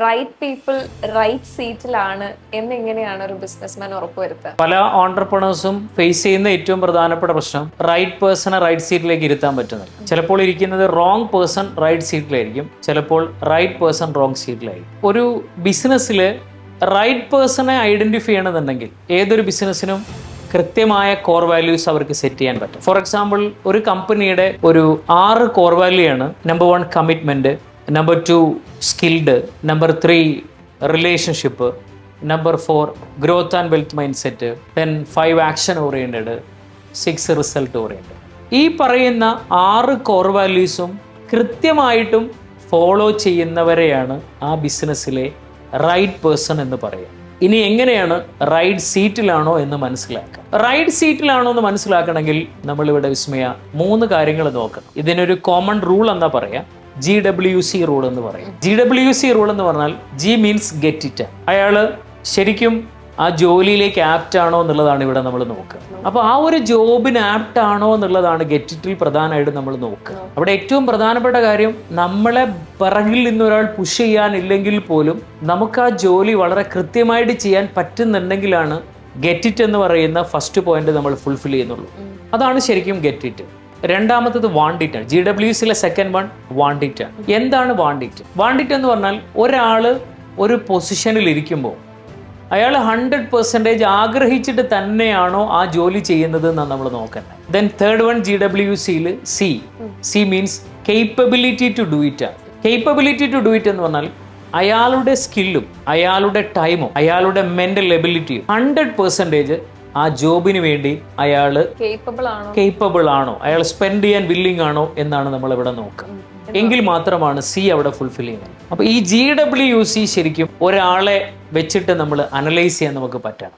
Right people right സീറ്റിലാണ് എന്നെങ്ങനെയാണ് ഒരു businessman ഉറപ്പുവരുത്തുക? പല ഓൺടർപ്രണേഴ്സും ഫേസ് ചെയ്യുന്ന ഏറ്റവും പ്രധാനപ്പെട്ട പ്രശ്നം റൈറ്റ് പേഴ്സണെ റൈറ്റ് സീറ്റിലേക്ക് ഇരുത്താൻ പറ്റുന്നില്ല. ചിലപ്പോൾ ഇരിക്കുന്നത് റോങ് പേഴ്സൺ റൈറ്റ് സീറ്റിലായിരിക്കും, ചിലപ്പോൾ റൈറ്റ് പേഴ്സൺ റോങ് സീറ്റിലായിരിക്കും. ഒരു ബിസിനസ്സിൽ റൈറ്റ് പേഴ്സണെ ഐഡന്റിഫൈ ചെയ്യണമെന്നുണ്ടെങ്കിൽ ഏതൊരു ബിസിനസ്സിനും കൃത്യമായ കോർ വാല്യൂസ് അവർക്ക് സെറ്റ് ചെയ്യാൻ പറ്റും. ഫോർ എക്സാമ്പിൾ, ഒരു കമ്പനിയുടെ ഒരു 6 കോർ വാല്യൂ ആണ്. Number 1 commitment, number 2 skilled, number 3 relationship, number 4 growth and wealth mind set, 5 action oriented, 6 result oriented. ഈ പറയുന്ന 6 കോർ വാല്യൂസും കൃത്യമായിട്ടും ഫോളോ ചെയ്യുന്നവരെയാണ് ആ ബിസിനസ്സിലെ റൈറ്റ് പേഴ്സൺ എന്ന് പറയുക. ഇനി എങ്ങനെയാണ് റൈറ്റ് സീറ്റിലാണോ എന്ന് മനസ്സിലാക്കുക? റൈറ്റ് സീറ്റിലാണോ എന്ന് മനസ്സിലാക്കണമെങ്കിൽ നമ്മളിവിടെ വിസ്മയ 3 കാര്യങ്ങൾ നോക്കണം. ഇതിനൊരു കോമൺ റൂൾ എന്നാ പറയാം, GWC റൂൾ എന്ന് പറയും. GWC റൂൾ എന്ന് പറഞ്ഞാൽ G മീൻസ് ഗെറ്റ് ഇറ്റ്. അയാള് ശരിക്കും ആ ജോലിയിലേക്ക് ആപ്റ്റ് ആണോ എന്നുള്ളതാണ് ഇവിടെ നമ്മൾ നോക്കുക. അപ്പോൾ ആ ഒരു ജോബിന് ആപ്റ്റ് ആണോ എന്നുള്ളതാണ് ഗെറ്റ് ഇറ്റിൽ പ്രധാനമായിട്ട് നമ്മൾ നോക്കുക. അവിടെ ഏറ്റവും പ്രധാനപ്പെട്ട കാര്യം, നമ്മളെ പിറകിൽ നിന്ന് ഒരാൾ പുഷ് ചെയ്യാനില്ലെങ്കിൽ പോലും നമുക്ക് ആ ജോലി വളരെ കൃത്യമായിട്ട് ചെയ്യാൻ പറ്റുന്നുണ്ടെങ്കിലാണ് ഗെറ്റ് ഇറ്റ് എന്ന് പറയുന്ന ഫസ്റ്റ് പോയിന്റ് നമ്മൾ ഫുൾഫിൽ ചെയ്യുന്നുള്ളൂ. അതാണ് ശരിക്കും ഗെറ്റ് ഇറ്റ്. രണ്ടാമത്തത് വാണ്ട് ഇറ്റ് ആണ്. GWCയിലെ സെക്കൻഡ് വൺ വാണ്ട് ഇറ്റ് ആണ്. എന്താണ് വാണ്ട് ഇറ്റ്? വാണ്ട് ഇറ്റ് എന്ന് പറഞ്ഞാൽ ഒരാൾ ഒരു പൊസിഷനിൽ ഇരിക്കുമ്പോൾ അയാൾ 100% ആഗ്രഹിച്ചിട്ട് തന്നെയാണോ ആ ജോലി ചെയ്യുന്നത് എന്നാണ് നമ്മൾ നോക്കേണ്ടത്. ദെൻ തേർഡ് വൺ GWCയിൽ C means capability to do it ആണ്. കേപ്പബിലിറ്റി ടു ഡു ഇറ്റ് എന്ന് പറഞ്ഞാൽ അയാളുടെ സ്കില്ലും അയാളുടെ ടൈമും അയാളുടെ മെന്റൽ എബിലിറ്റിയും 100% ആ ജോബിന് വേണ്ടി അയാൾ കേപ്പബിൾ ആണോ, അയാൾ സ്പെൻഡ് ചെയ്യാൻ വില്ലിംഗ് ആണോ എന്നാണ് നമ്മൾ ഇവിടെ നോക്കുക. എങ്കിൽ മാത്രമാണ് സി അവിടെ ഫുൾഫിൽ ചെയ്യുന്നത്. അപ്പോൾ ഈ GWC ശരിക്കും ഒരാളെ വെച്ചിട്ട് നമ്മൾ അനലൈസ് ചെയ്യാൻ നമുക്ക് പറ്റണം.